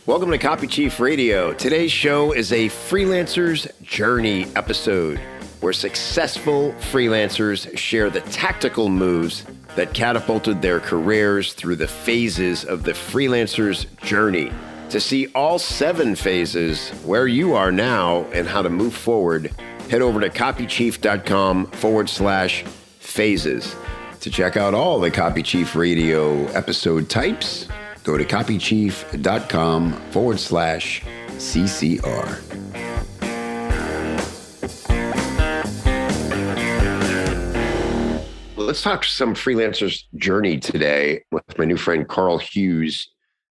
Welcome to Copy Chief Radio. Today's show is a freelancer's journey episode where successful freelancers share the tactical moves that catapulted their careers through the phases of the freelancer's journey. To see all 7 phases, where you are now, and how to move forward, head over to copychief.com/phases. To check out all the Copy Chief Radio episode types, go to copychief.com/CCR. Let's talk some freelancer's journey today with my new friend, Karl Hughes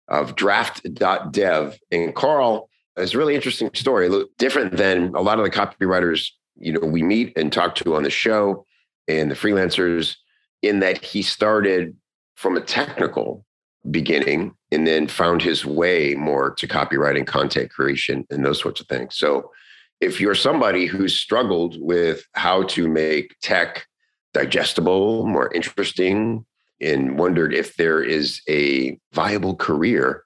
of draft.dev. And Karl is a really interesting story, a little different than a lot of the copywriters, we meet and talk to on the show and the freelancers, in that he started from a technical beginning and then found his way more to copywriting, content creation, and those sorts of things. So if you're somebody who's struggled with how to make tech digestible, more interesting, and wondered if there is a viable career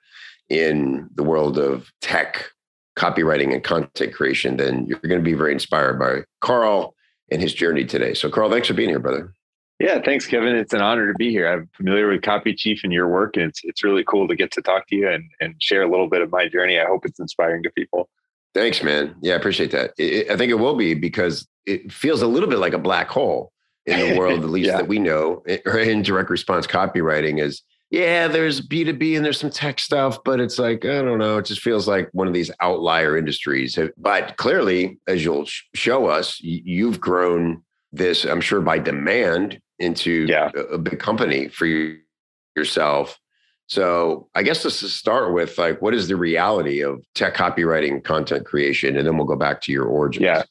in the world of tech, copywriting, and content creation, then you're going to be very inspired by Karl and his journey today. So Karl, thanks for being here, brother. Yeah, thanks, Kevin. It's an honor to be here. I'm familiar with Copy Chief and your work, and it's really cool to get to talk to you and share a little bit of my journey. I hope it's inspiring to people. Thanks, man. Yeah, I appreciate that. I think it will be, because it feels a little bit like a black hole in the world, at least that we know, in direct response copywriting is, there's B2B and there's some tech stuff, but it's like, I don't know, it just feels like one of these outlier industries. But clearly, as you'll show us, you've grown this, I'm sure, by demand into a big company for yourself. So I guess let's just start with, like, what is the reality of tech copywriting, content creation? And then we'll go back to your origins. Yeah.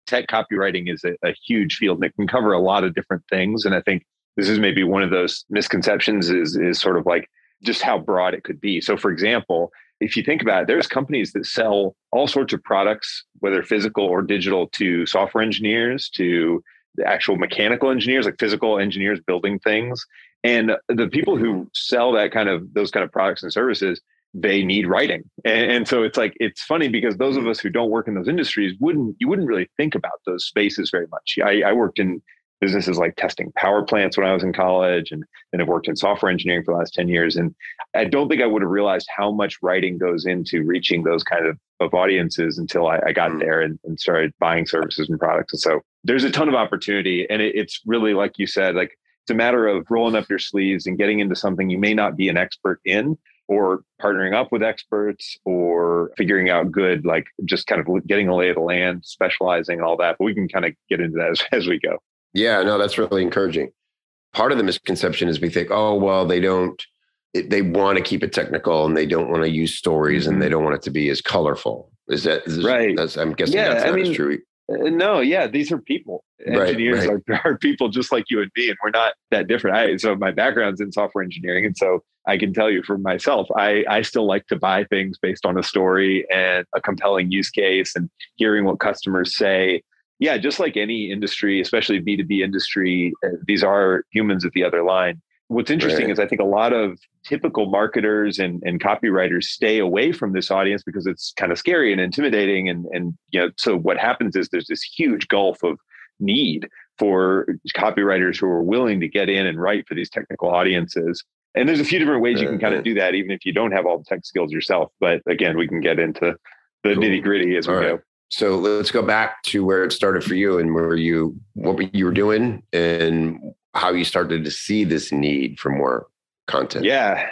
Tech copywriting is a huge field, and it can cover a lot of different things. And I think this is maybe one of those misconceptions is sort of like just how broad it could be. So for example, if you think about it, there's companies that sell all sorts of products, whether physical or digital, to software engineers, to the actual mechanical engineers, like physical engineers building things. And the people who sell those kind of products and services, they need writing. And so it's funny, because those of us who don't work in those industries wouldn't really think about those spaces very much. I worked in businesses like testing power plants when I was in college, and then I've worked in software engineering for the last 10 years. And I don't think I would have realized how much writing goes into reaching those kind of audiences until I got there and started buying services and products. And so there's a ton of opportunity. And it's really, like you said, like it's a matter of rolling up your sleeves and getting into something you may not be an expert in, or partnering up with experts, or figuring out good, like just kind of getting a lay of the land, specializing and all that. But we can kind of get into that as we go. Yeah, no, that's really encouraging. Part of the misconception is we think, they want to keep it technical and they don't want to use stories and they don't want it to be as colorful. Is right? I'm guessing that's not as true. No, these are people. Engineers are people just like you and me, and we're not that different. So my background's in software engineering, and so I can tell you for myself, I still like to buy things based on a story and a compelling use case and hearing what customers say. Yeah, just like any industry, especially B2B industry, these are humans at the other line. What's interesting is I think a lot of typical marketers and copywriters stay away from this audience because it's kind of scary and intimidating. And so what happens is there's this huge gulf of need for copywriters who are willing to get in and write for these technical audiences. And there's a few different ways you can kind of do that, even if you don't have all the tech skills yourself. But again, we can get into the nitty gritty as we go. So let's go back to where it started for you and what you were doing and how you started to see this need for more content. Yeah.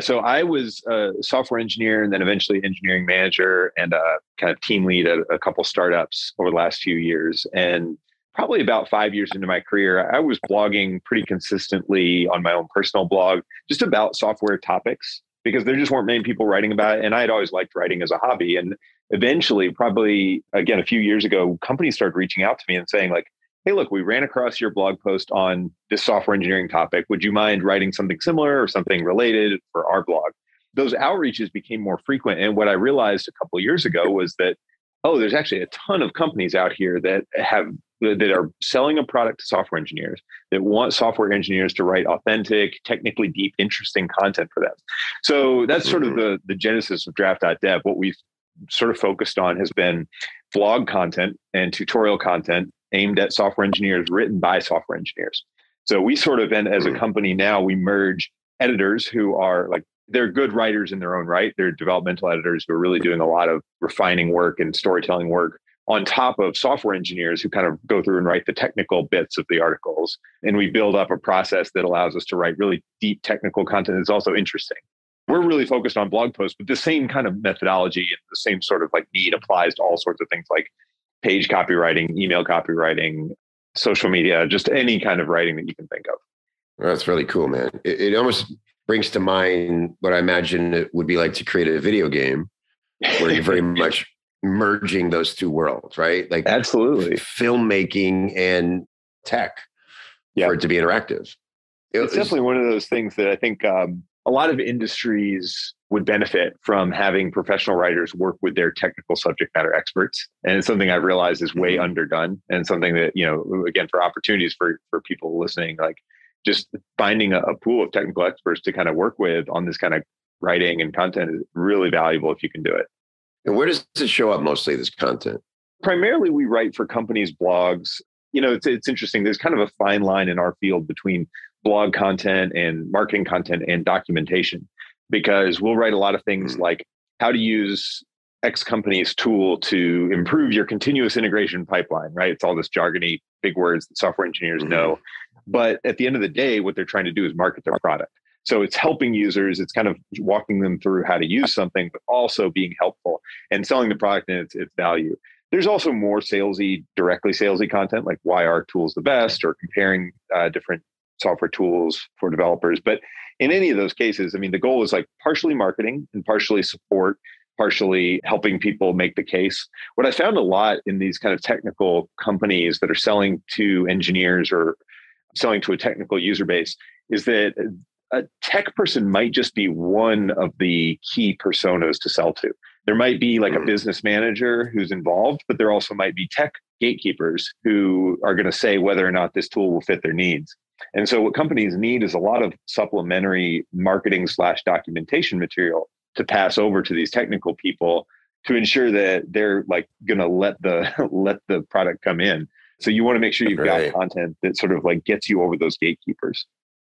So I was a software engineer and then eventually engineering manager and kind of team lead at a couple startups over the last few years. And probably about 5 years into my career, I was blogging pretty consistently on my own personal blog, just about software topics, because there just weren't many people writing about it. And I had always liked writing as a hobby. And eventually, probably, again, a few years ago, companies started reaching out to me and saying like, hey, look, we ran across your blog post on this software engineering topic. Would you mind writing something similar or something related for our blog? Those outreaches became more frequent. And what I realized a couple of years ago was that Oh, there's actually a ton of companies out here that are selling a product to software engineers that want software engineers to write authentic, technically deep, interesting content for them. So that's sort of the genesis of draft.dev. What we've sort of focused on has been blog content and tutorial content aimed at software engineers, written by software engineers. So we sort of, and as a company now, we merge editors who are like, they're good writers in their own right. They're developmental editors who are really doing a lot of refining work and storytelling work on top of software engineers who kind of go through and write the technical bits of the articles. And we build up a process that allows us to write really deep technical content that's also interesting. We're really focused on blog posts, but the same kind of methodology and the same sort of like need applies to all sorts of things like page copywriting, email copywriting, social media, just any kind of writing that you can think of. Well, that's really cool, man. It almost brings to mind what I imagine it would be like to create a video game where you're very much merging those two worlds, right? Like absolutely filmmaking and tech for it to be interactive. It's definitely one of those things that I think a lot of industries would benefit from having professional writers work with their technical subject matter experts. And it's something I've realized is way underdone, and something that, you know, again, for opportunities for people listening, like just finding a pool of technical experts to kind of work with on this kind of writing and content is really valuable if you can do it. And where does it show up mostly, this content? Primarily, we write for companies' blogs. You know, it's interesting. There's kind of a fine line in our field between blog content and marketing content and documentation, because we'll write a lot of things like how to use X company's tool to improve your continuous integration pipeline, right? It's all this jargony, big words that software engineers know. But at the end of the day, what they're trying to do is market their product. So it's helping users. It's kind of walking them through how to use something, but also being helpful and selling the product and its value. There's also more salesy, directly salesy content, like why our tool's the best, or comparing different software tools for developers. But in any of those cases, I mean, the goal is like partially marketing and partially support, partially helping people make the case. What I found a lot in these kind of technical companies that are selling to engineers or selling to a technical user base is that a tech person might just be one of the key personas to sell to. There might be like a business manager who's involved, but there also might be tech gatekeepers who are going to say whether or not this tool will fit their needs. And so what companies need is a lot of supplementary marketing / documentation material to pass over to these technical people to ensure that they're like going to let the product come in. So you want to make sure you've got content that sort of like gets you over those gatekeepers.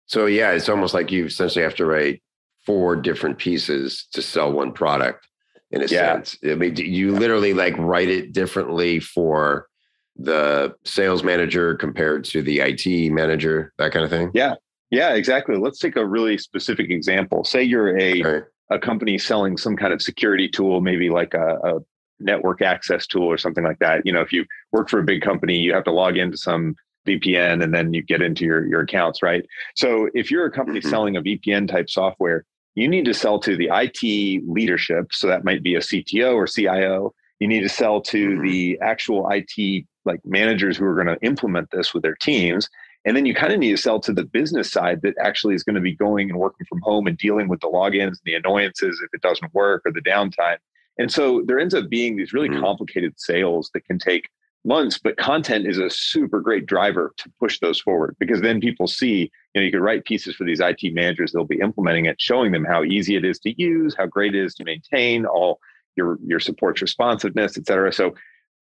So yeah, it's almost like you essentially have to write 4 different pieces to sell one product in a sense. I mean, you literally like write it differently for the sales manager compared to the IT manager, that kind of thing? Yeah, exactly. Let's take a really specific example. Say you're a company selling some kind of security tool, maybe like a network access tool or something like that. You know, if you work for a big company, you have to log into some VPN and then you get into your accounts, right? So if you're a company selling a VPN type software, you need to sell to the IT leadership. So that might be a CTO or CIO. You need to sell to the actual IT like managers who are going to implement this with their teams. And then you kind of need to sell to the business side that actually is going to be going and working from home and dealing with the logins and the annoyances if it doesn't work or the downtime. And so there ends up being these really complicated sales that can take months, but content is a super great driver to push those forward, because then people see, you know, you could write pieces for these IT managers, they'll be implementing it, showing them how easy it is to use, how great it is to maintain, all your support's responsiveness, et cetera. So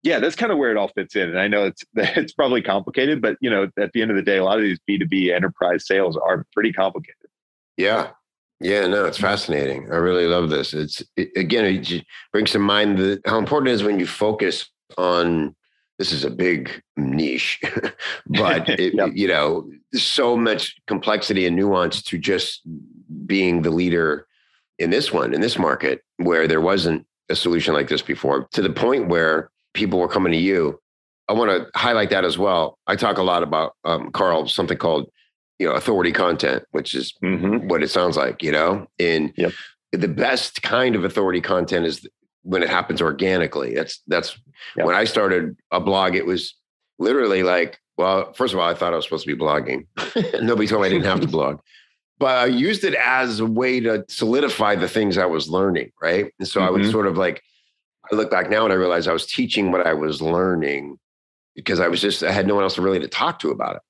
yeah, that's kind of where it all fits in. And I know it's probably complicated, but you know, at the end of the day, a lot of these B2B enterprise sales are pretty complicated. Yeah. Yeah, no, it's fascinating. I really love this. It brings to mind how important it is when you focus on, this is a big niche, but you know, there's so much complexity and nuance to just being the leader in this market, where there wasn't a solution like this before, to the point where people were coming to you. I want to highlight that as well. I talk a lot about, Karl, something called, you know, authority content, which is what it sounds like, you know, and the best kind of authority content is when it happens organically. That's when I started a blog, it was literally like, well, first of all, I thought I was supposed to be blogging. Nobody told me I didn't have to blog, but I used it as a way to solidify the things I was learning. Right. And so I would sort of like I look back now and I realize I was teaching what I was learning because I had no one else really to talk to about it.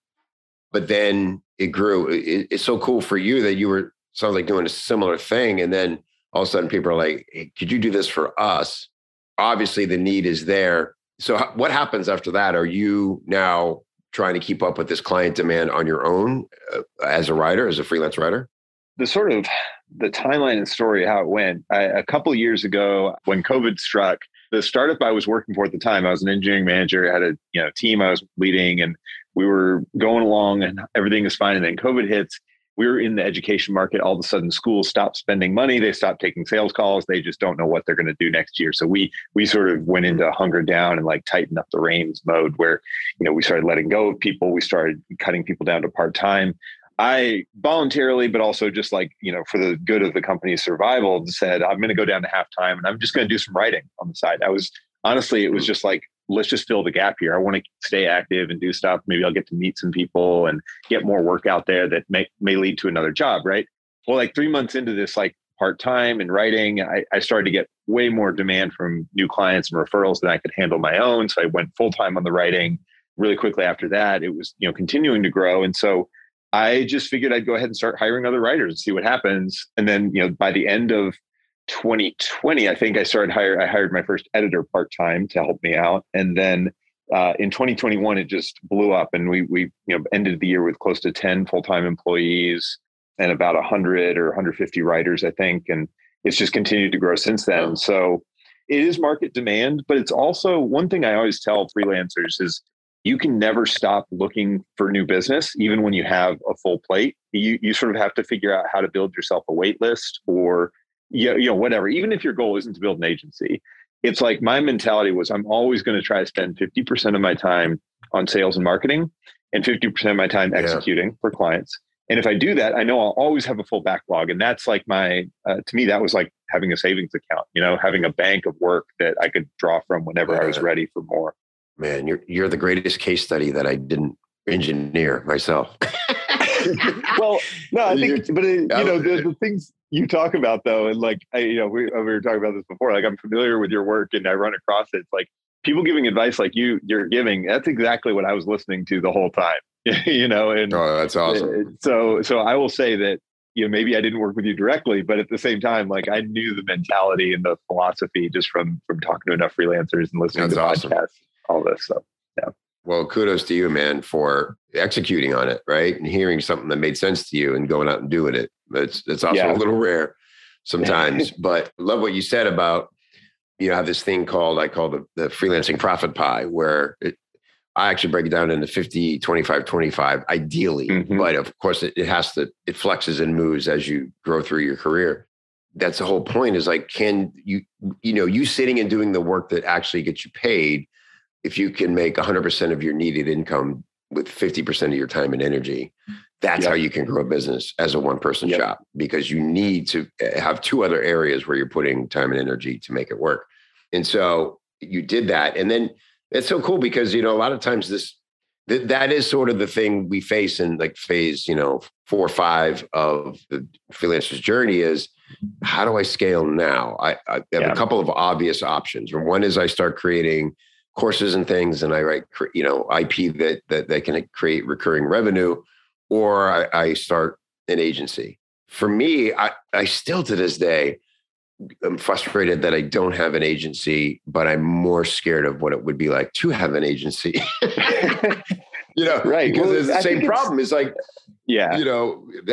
But then it grew. It's so cool for you that sounds like doing a similar thing. And then all of a sudden people are like, hey, could you do this for us? Obviously the need is there. So what happens after that? Are you now trying to keep up with this client demand on your own as a writer, as a freelance writer? The timeline and story, how it went, a couple of years ago when COVID struck, the startup I was working for at the time, I was an engineering manager, had a team I was leading, and we were going along and everything is fine. And then COVID hits. We were in the education market. All of a sudden, schools stopped spending money. They stopped taking sales calls. They just don't know what they're going to do next year. So we sort of went into hunker down and like tighten up the reins mode where, we started letting go of people. We started cutting people down to part-time. I voluntarily, but also just like, for the good of the company's survival, said, I'm going to go down to half-time and I'm just going to do some writing on the side. It was just like, let's just fill the gap here. I want to stay active and do stuff. Maybe I'll get to meet some people and get more work out there that may lead to another job, right? Well, like 3 months into this, like part-time and writing, I started to get way more demand from new clients and referrals than I could handle my own. So I went full-time on the writing. Really quickly after that, it was, continuing to grow. And so I just figured I'd go ahead and start hiring other writers and see what happens. And then, by the end of 2020, I think I hired my first editor part-time to help me out. And then in 2021, it just blew up and we ended the year with close to 10 full-time employees and about 100 or 150 writers, I think. And it's just continued to grow since then. So it is market demand, but it's also one thing I always tell freelancers is you can never stop looking for new business, even when you have a full plate. You sort of have to figure out how to build yourself a wait list or whatever. Even if your goal isn't to build an agency, it's like my mentality was I'm always going to try to spend 50% of my time on sales and marketing and 50% of my time executing for clients. And if I do that, I know I'll always have a full backlog. And that's like to me, that was like having a savings account, having a bank of work that I could draw from whenever I was ready for more. Man, you're the greatest case study that I didn't engineer myself. Well, no, I think, but the things you talk about though, and like, we were talking about this before, like I'm familiar with your work and I run across it. It's like people giving advice like you're giving, that's exactly what I was listening to the whole time, and oh, that's awesome. So I will say that, maybe I didn't work with you directly, but at the same time, like I knew the mentality and the philosophy just from talking to enough freelancers and listening to podcasts, all this stuff. Yeah. Well, kudos to you, man, for executing on it, right? And hearing something that made sense to you and going out and doing it. It's also a little rare sometimes, but I love what you said about, have this thing I call the freelancing profit pie, where I actually break it down into 50, 25, 25, ideally. Mm-hmm. But of course it flexes and moves as you grow through your career. That's the whole point is like, can you sitting and doing the work that actually gets you paid, if you can make 100% of your needed income with 50% of your time and energy, that's how you can grow a business as a one-person shop, because you need to have two other areas where you're putting time and energy to make it work. And so you did that. And then it's so cool because, a lot of times that is sort of the thing we face in like phase, 4 or 5 of the freelancer's journey is, how do I scale now? I have a couple of obvious options. One is I start creating courses and things, and I write, IP that can create recurring revenue, or I start an agency. For me, I still to this day, I'm frustrated that I don't have an agency, but I'm more scared of what it would be like to have an agency. Right? Because it's the same problem. It's like,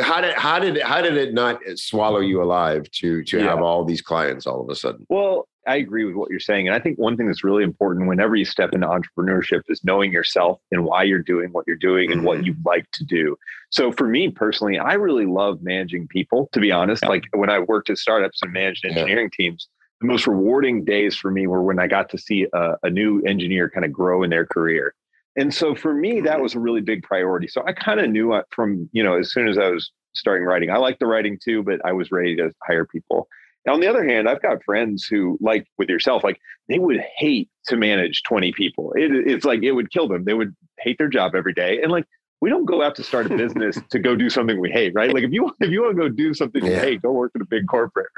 how did it not swallow you alive to have all these clients all of a sudden? Well, I agree with what you're saying. And I think one thing that's really important whenever you step into entrepreneurship is knowing yourself and why you're doing what you're doing and what you like to do. So for me personally, I really love managing people, to be honest. Like when I worked at startups and managed engineering teams, the most rewarding days for me were when I got to see a new engineer kind of grow in their career. And so for me, that was a really big priority. So I kind of knew from, as soon as I was starting writing, I liked the writing too, but I was ready to hire people. Now, on the other hand, I've got friends who, like with yourself, like they would hate to manage 20 people. It's like it would kill them. They would hate their job every day. And like, we don't go out to start a business to go do something we hate, right? Like if you want to go do something you hate, go work at a big corporate.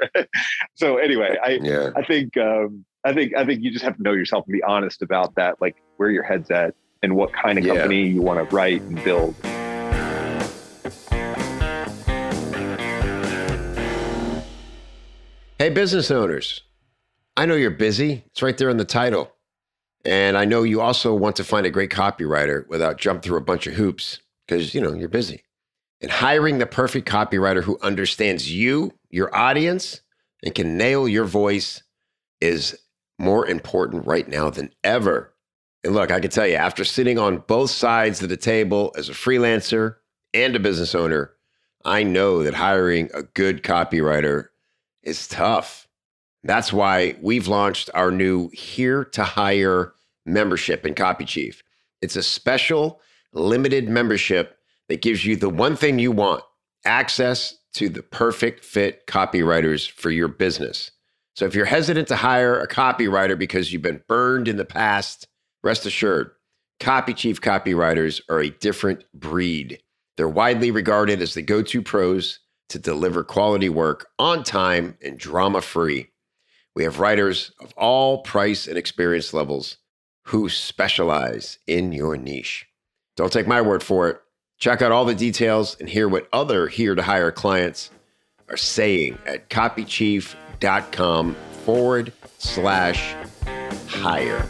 So anyway, I think I think you just have to know yourself and be honest about that, like where your head's at and what kind of company you want to write and build. Hey, business owners, I know you're busy. It's right there in the title. And I know you also want to find a great copywriter without jumping through a bunch of hoops because, you're busy. And hiring the perfect copywriter who understands you, your audience, and can nail your voice is more important right now than ever. And look, I can tell you, after sitting on both sides of the table as a freelancer and a business owner, I know that hiring a good copywriter is tough. That's why we've launched our new Here to Hire membership in Copy Chief. It's a special limited membership that gives you the one thing you want, access to the perfect fit copywriters for your business. So if you're hesitant to hire a copywriter because you've been burned in the past, rest assured, Copy Chief copywriters are a different breed. They're widely regarded as the go-to pros to deliver quality work on time and drama-free. We have writers of all price and experience levels who specialize in your niche. Don't take my word for it. Check out all the details and hear what other Here to Hire clients are saying at copychief.com/hire.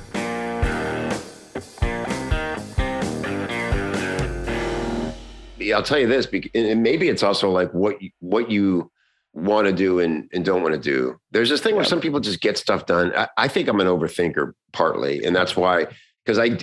I'll tell you this, and maybe it's also like what you want to do and don't want to do. There's this thing where some people just get stuff done. I think I'm an overthinker partly, and that's why, because I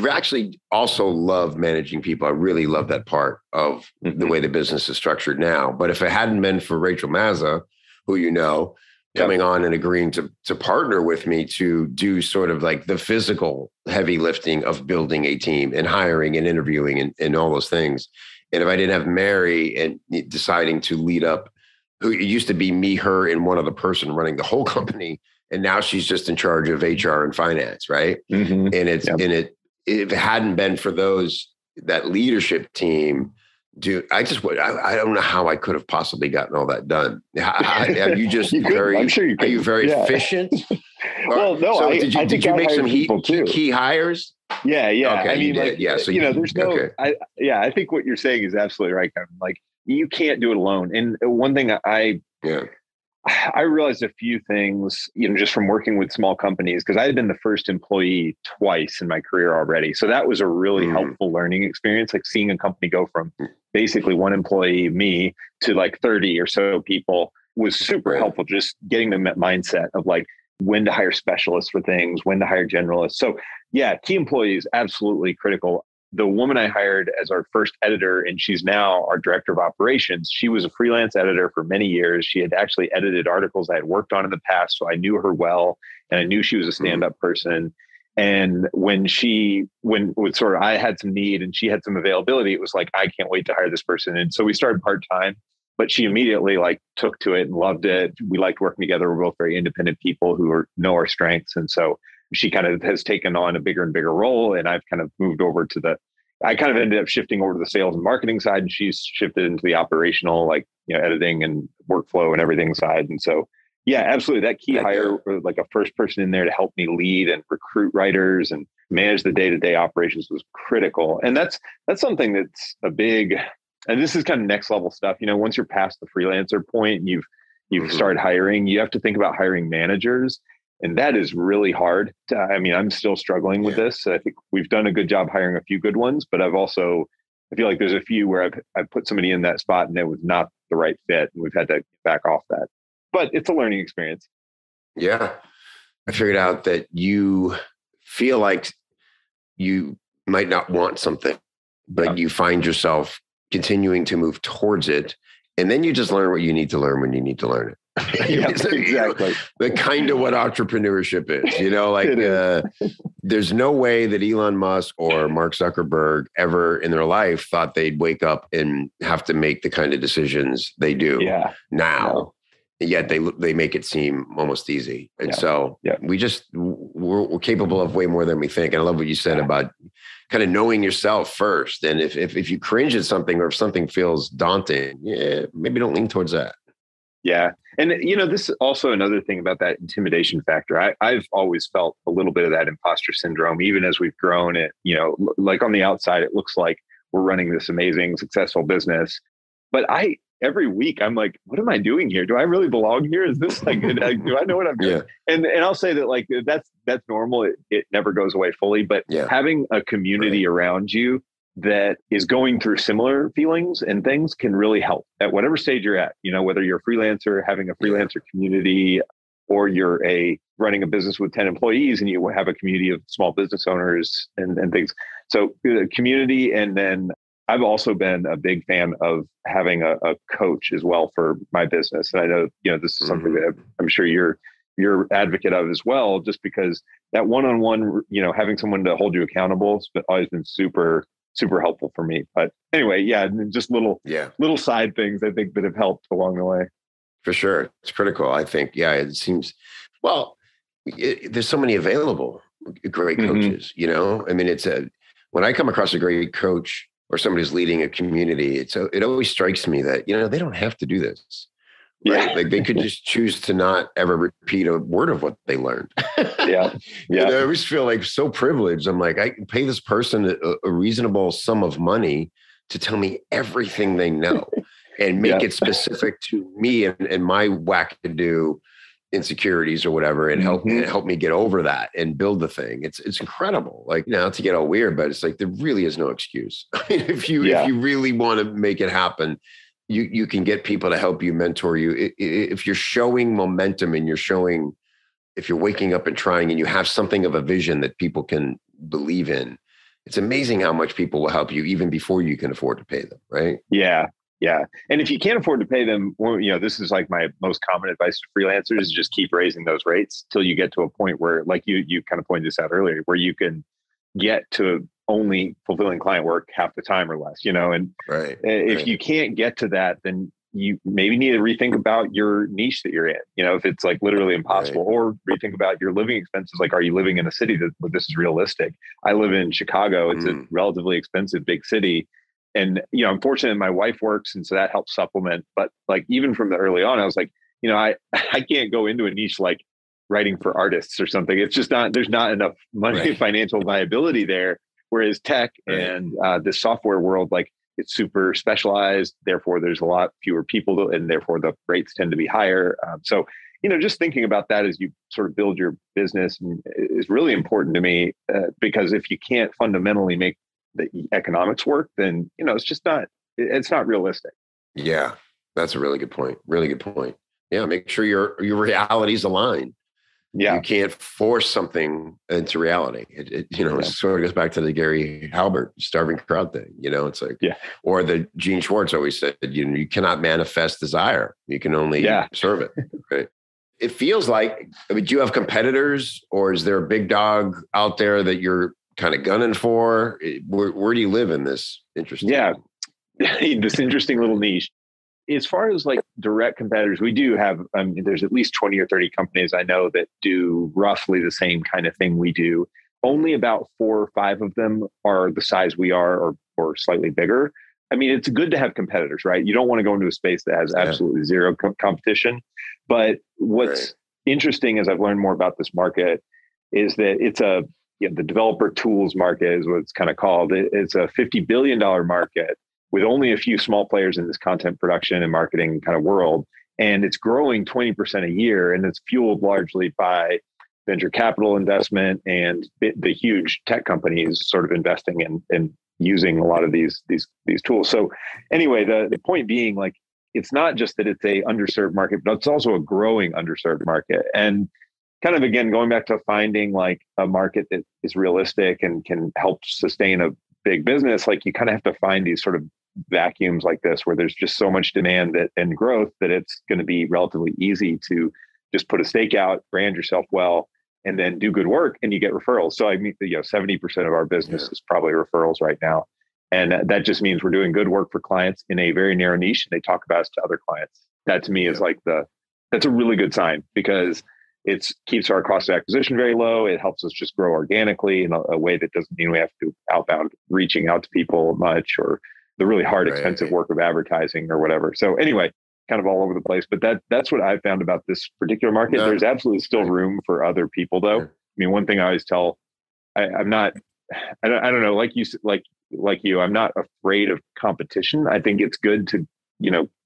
actually also love managing people. I really love that part of the way the business is structured now. But if it hadn't been for Rachel Mazza, who coming on and agreeing to partner with me to do sort of like the physical heavy lifting of building a team and hiring and interviewing and all those things. And if I didn't have Mary and deciding to lead up, who it used to be me, her, and one other person running the whole company, and now she's just in charge of HR and finance, right? Mm-hmm. And if it hadn't been for that leadership team, dude, I don't know how I could have possibly gotten all that done. Are you just I'm sure you could. Are you very efficient? Well, no. So did you make some key hires? Yeah. Okay, I mean, So there's no. Okay. I think what you're saying is absolutely right, Kevin. Like, you can't do it alone. And one thing I realized a few things, just from working with small companies, because I had been the first employee twice in my career already. So that was a really helpful learning experience, like seeing a company go from basically one employee, me, to like 30 or so people was super helpful. Just getting them that mindset of like when to hire specialists for things, when to hire generalists. So yeah, key employees, absolutely critical. The woman I hired as our first editor, and she's now our director of operations, she was a freelance editor for many years. She had actually edited articles I had worked on in the past, so I knew her well, and I knew she was a stand-up person. And when I had some need and she had some availability, it was like, I can't wait to hire this person. And so we started part-time, but she immediately took to it and loved it. We liked working together. We're both very independent people who know our strengths. And so she kind of has taken on a bigger and bigger role. And I've kind of moved over I kind of ended up shifting over to the sales and marketing side, and she's shifted into the operational, editing and workflow and everything side. And so, yeah, absolutely. That key hire, like a first person in there to help me lead and recruit writers and manage the day-to-day operations, was critical. And that's something that's a big, and this is kind of next level stuff. Once you're past the freelancer point and you've started hiring, you have to think about hiring managers. And that is really hard. I'm still struggling with this. I think we've done a good job hiring a few good ones, but I feel like there's a few where I've put somebody in that spot and it was not the right fit, and we've had to back off that. But it's a learning experience. Yeah. I figured out that you feel like you might not want something, but you find yourself continuing to move towards it. And then you just learn what you need to learn when you need to learn it. Exactly. The kind of what entrepreneurship is, there's no way that Elon Musk or Mark Zuckerberg ever in their life thought they'd wake up and have to make the kind of decisions they do now. No. Yet they make it seem almost easy. And we're capable of way more than we think. And I love what you said about kind of knowing yourself first. And if you cringe at something, or if something feels daunting, maybe don't lean towards that. Yeah. And, this is also another thing about that intimidation factor. I've always felt a little bit of that imposter syndrome, even as we've grown it, like on the outside, it looks like we're running this amazing, successful business. But every week I'm like, what am I doing here? Do I really belong here? Is this like, do I know what I'm doing? Yeah. And I'll say that like, that's normal. It never goes away fully, but Yeah. having a community around you that is going through similar feelings and things can really help at whatever stage you're at, whether you're a freelancer, having a freelancer community, or you're running a business with 10 employees and you have a community of small business owners and things. So community. And then I've also been a big fan of having a coach as well for my business. And I know, this is something that I'm sure you're advocate of as well, just because that one-on-one, having someone to hold you accountable has always been super helpful for me. But anyway, just little side things I think that have helped along the way. For sure. It's critical. I think, it seems, there's so many available great coaches, I mean, when I come across a great coach or somebody who's leading a community, it always strikes me that, they don't have to do this. Right. Like they could just choose to not ever repeat a word of what they learned. Yeah. I always feel like so privileged. I'm like, I can pay this person a reasonable sum of money to tell me everything they know and make it specific to me and my wackadoo insecurities or whatever, and help me get over that and build the thing. It's incredible. Like, not to get all weird, but it's like, there really is no excuse. I mean, if you really want to make it happen, you can get people to help you, mentor you. If you're showing momentum and if you're waking up and trying and you have something of a vision that people can believe in, it's amazing how much people will help you even before you can afford to pay them. Right. Yeah. Yeah. And if you can't afford to pay them, this is like my most common advice to freelancers is just keep raising those rates till you get to a point where, like you kind of pointed this out earlier, where you can get to only fulfilling client work half the time or less, and if you can't get to that, then you maybe need to rethink about your niche that you're in, if it's like literally impossible, or rethink about your living expenses. Like, are you living in a city where this is realistic? I live in Chicago. It's a relatively expensive big city. And, I'm fortunate my wife works, and so that helps supplement. But like, even from the early on, I was like, I can't go into a niche like writing for artists or something. It's just there's not enough money, financial viability there. Whereas tech and the software world, like, it's super specialized. Therefore, there's a lot fewer people, and therefore the rates tend to be higher. So, just thinking about that as you sort of build your business is really important to me, because if you can't fundamentally make the economics work, then, it's not realistic. Yeah, that's a really good point. Really good point. Yeah, make sure your realities align. Yeah, you can't force something into reality. It sort of goes back to the Gary Halbert starving crowd thing. It's like, or the Gene Schwartz always said, you cannot manifest desire. You can only serve it. Right. It feels like, do you have competitors, or is there a big dog out there that you're kind of gunning for? Where do you live in this interesting? This interesting little niche. As far as like direct competitors, we do have, there's at least 20 or 30 companies I know that do roughly the same kind of thing we do. Only about 4 or 5 of them are the size we are, or slightly bigger. I mean, it's good to have competitors, right? You don't want to go into a space that has absolutely zero competition. But what's interesting, as I've learned more about this market, is that it's the developer tools market is what it's kind of called. It's a $50 billion market with only a few small players in this content production and marketing kind of world. And it's growing 20% a year. And it's fueled largely by venture capital investment and the huge tech companies sort of investing in using a lot of these tools. So anyway, the point being, like, it's not just that it's a underserved market, but it's also a growing underserved market. And kind of, again, going back to finding like a market that is realistic and can help sustain a big business, like, you kind of have to find these sort of vacuums like this, where there's just so much demand and growth that it's going to be relatively easy to just put a stake out, brand yourself well, and then do good work, and you get referrals. So I mean, 70% of our business is probably referrals right now. And that just means we're doing good work for clients in a very narrow niche, and they talk about us to other clients. That to me is like that's a really good sign, because it keeps our cost of acquisition very low. It helps us just grow organically in a way that doesn't mean we have to outbound reaching out to people much, or the really hard, expensive work of advertising or whatever. So anyway, kind of all over the place. But that's what I found about this particular market. No. There's absolutely still room for other people, though. I mean, one thing I always tell, I'm not, I don't know, like you, I'm not afraid of competition. I think it's good to,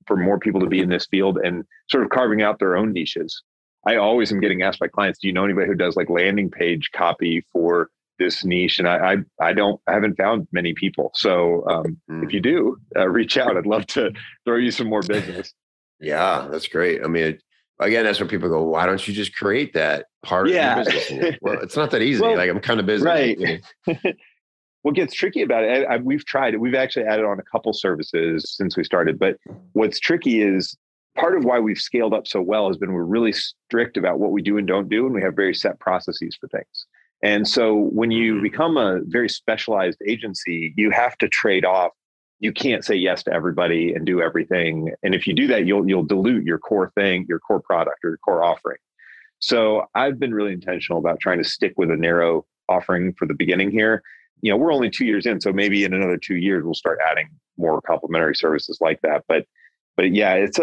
for more people to be in this field and sort of carving out their own niches. I always am getting asked by clients, do you know anybody who does like landing page copy for this niche? And I haven't found many people. So if you do, reach out. I'd love to throw you some more business. Yeah, that's great. I mean, again, that's where people go, why don't you just create that part of your business? Well, it's not that easy. Well, like I'm kind of busy. Right. What gets tricky about it, we've tried it. We've actually added on a couple services since we started. But what's tricky is part of why we've scaled up so well has been we're really strict about what we do and don't do. And we have very set processes for things. And so when you become a very specialized agency, you have to trade off. You can't say yes to everybody and do everything. And if you do that, you'll dilute your core thing, your core product or your core offering. So I've been really intentional about trying to stick with a narrow offering for the beginning here. We're only 2 years in, so maybe in another 2 years, we'll start adding more complementary services like that. But yeah, it's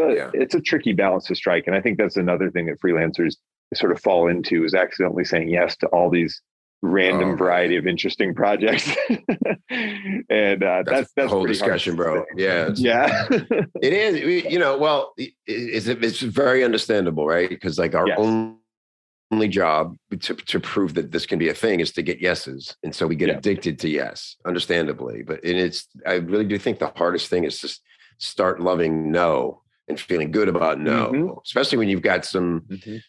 a tricky balance to strike. And I think that's another thing that freelancers sort of fall into is accidentally saying yes to all these random variety of interesting projects. And that's the whole discussion, bro. Yeah. It is, well, it's very understandable, right? Because like our only job to prove that this can be a thing is to get yeses. And so we get addicted to yes, understandably. But I really do think the hardest thing is to start loving no and feeling good about no, especially when you've got some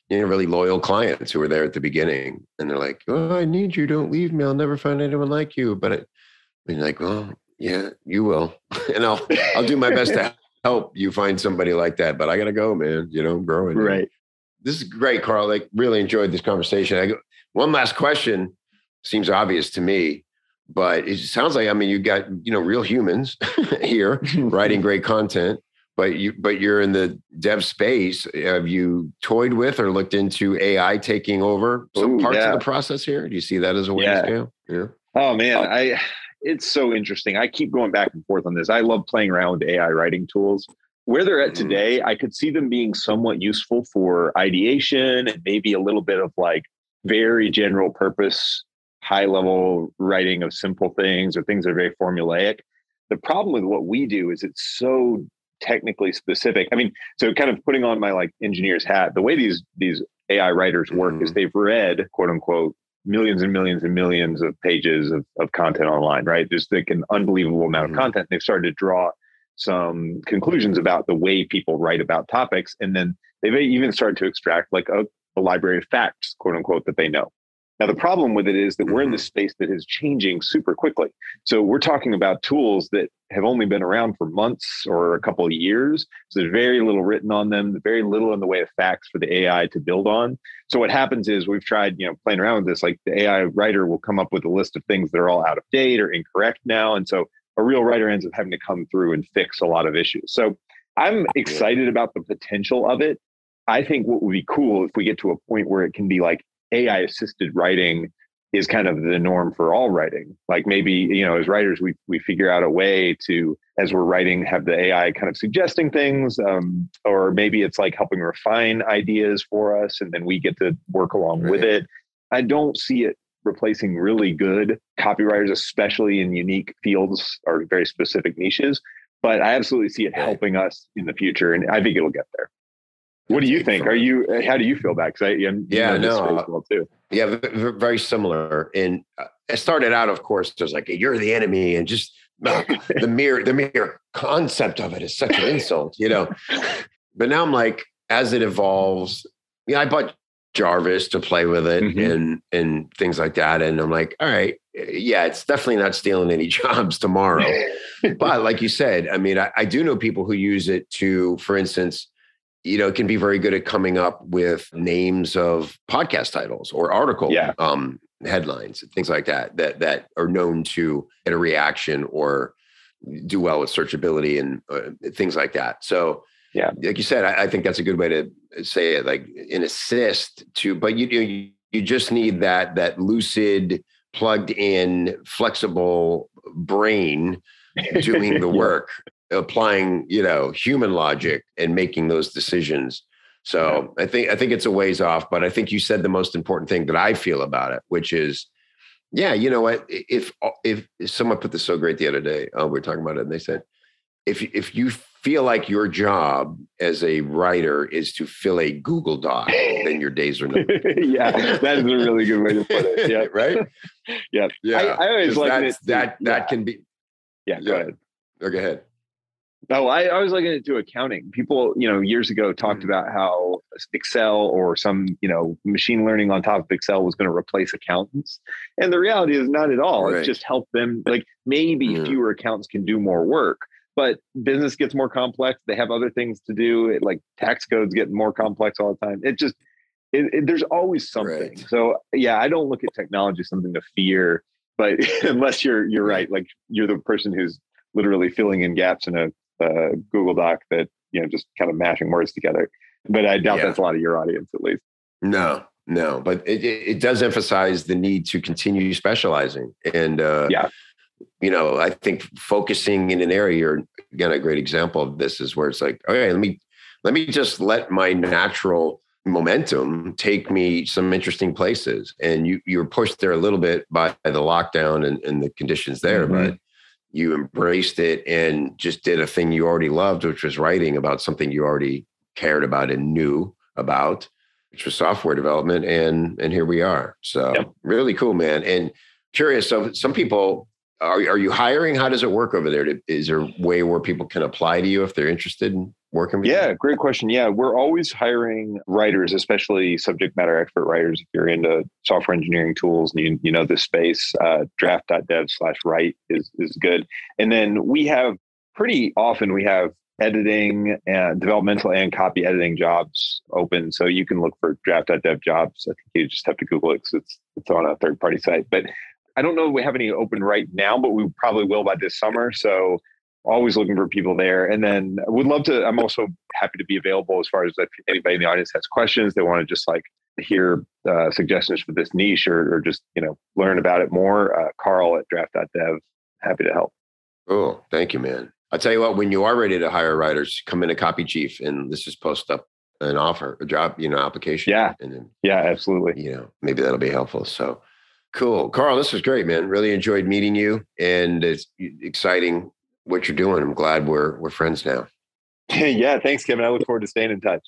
really loyal clients who are there at the beginning and they're like, oh, I need you. Don't leave me. I'll never find anyone like you. But you're like, well, yeah, you will. And I'll do my best to help you find somebody like that. But I got to go, man, I'm growing. Right. This is great, Karl. Like, really enjoyed this conversation. One last question seems obvious to me, but it sounds like, you got, real humans here writing great content, but you're in the dev space. Have you toyed with or looked into AI taking over some parts of the process here? Do you see that as a way to scale? Yeah. Oh man, it's so interesting. I keep going back and forth on this. I love playing around with AI writing tools. Where they're at today, I could see them being somewhat useful for ideation and maybe a little bit of like very general purpose, high level writing of simple things or things that are very formulaic. The problem with what we do is it's so technically specific. So kind of putting on my like engineer's hat, the way these AI writers work is they've read, quote unquote, millions and millions and millions of pages of content online, right? There's like an unbelievable amount of content. They've started to draw some conclusions about the way people write about topics. And then they've even started to extract like a library of facts, quote unquote, that they know. Now, the problem with it is that we're in this space that is changing super quickly. So we're talking about tools that have only been around for months or a couple of years. So there's very little written on them, very little in the way of facts for the AI to build on. So what happens is we've tried, playing around with this, like the AI writer will come up with a list of things that are all out of date or incorrect now. And so a real writer ends up having to come through and fix a lot of issues. So I'm excited about the potential of it. I think what would be cool if we get to a point where it can be like AI assisted writing is kind of the norm for all writing. Like maybe, as writers, we figure out a way to, as we're writing, have the AI kind of suggesting things, or maybe it's like helping refine ideas for us. And then we get to work along with it. I don't see it replacing really good copywriters, especially in unique fields or very specific niches. But I absolutely see it helping us in the future. And I think it'll get there. What do you think? How do you feel back? Because too. Yeah, very similar. And I started out, of course, just like, you're the enemy. And just the mere concept of it is such an insult, But now I'm like, as it evolves, I bought Jarvis to play with it and things like that. And I'm like, all right, it's definitely not stealing any jobs tomorrow. But like you said, I do know people who use it to, for instance, it can be very good at coming up with names of podcast titles or article headlines, things like that are known to get a reaction or do well with searchability and things like that. So like you said, I think that's a good way to say it, like an assist to, but you just need that lucid, plugged in, flexible brain doing the work. applying, human logic and making those decisions. So I think it's a ways off, but I think you said the most important thing that I feel about it, which is, yeah, you know what? If someone put this so great the other day, we were talking about it, and they said, if you feel like your job as a writer is to fill a Google Doc, then your days are numbered. Yeah, that is a really good way to put it. Yeah, right. Yeah, I always like that can be. Yeah, go ahead. Oh, go ahead. No, I always liken it to accounting. People, years ago talked about how Excel or some, machine learning on top of Excel was going to replace accountants. And the reality is not at all. Right. It's just helped them. Like maybe fewer accountants can do more work, but business gets more complex. They have other things to do. Like tax codes get more complex all the time. There's always something. Right. So yeah, I don't look at technology as something to fear, but unless you're right, like you're the person who's literally filling in gaps in a Google Doc that, just kind of mashing words together. But I doubt that's a lot of your audience, at least. No, but it does emphasize the need to continue specializing. And, I think focusing in an area, you're again, a great example of this is where it's like, okay, let me just let my natural momentum take me some interesting places. And you were pushed there a little bit by the lockdown and the conditions there, but you embraced it and just did a thing you already loved, which was writing about something you already cared about and knew about, which was software development. And here we are. So really cool, man. And curious. So some people, are you hiring? How does it work over there? Is there a way where people can apply to you if they're interested in working with you? Yeah, great question. Yeah, we're always hiring writers, especially subject matter expert writers. If you're into software engineering tools and you know this space, draft.dev/write is good. And then we have editing and developmental and copy editing jobs open. So you can look for draft.dev jobs. I think you just have to Google it because it's on a third-party site. But I don't know if we have any open right now, but we probably will by this summer. So always looking for people there. And then would love to, I'm also happy to be available as far as if anybody in the audience has questions, they want to just like hear suggestions for this niche or just, learn about it more. Karl at draft.dev, happy to help. Oh, thank you, man. I'll tell you what, when you are ready to hire writers, come in a Copy Chief and let's just post up an offer, a job, application. Yeah. And then, absolutely. Maybe that'll be helpful. So cool. Karl, this was great, man. Really enjoyed meeting you and it's exciting what you're doing. I'm glad we're friends now. Yeah. Thanks, Kevin. I look forward to staying in touch.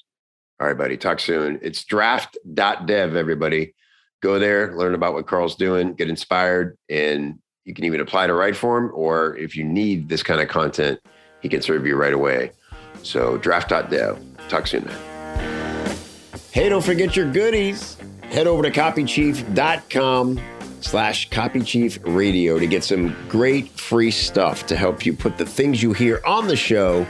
All right, buddy. Talk soon. It's draft.dev, everybody. Go there, learn about what Karl's doing, get inspired, and you can even apply to write for him, or if you need this kind of content, he can serve you right away. So draft.dev. Talk soon, man. Hey, don't forget your goodies. Head over to copychief.com/copychiefradio to get some great free stuff to help you put the things you hear on the show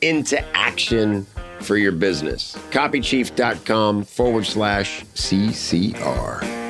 into action for your business. Copychief.com/CCR.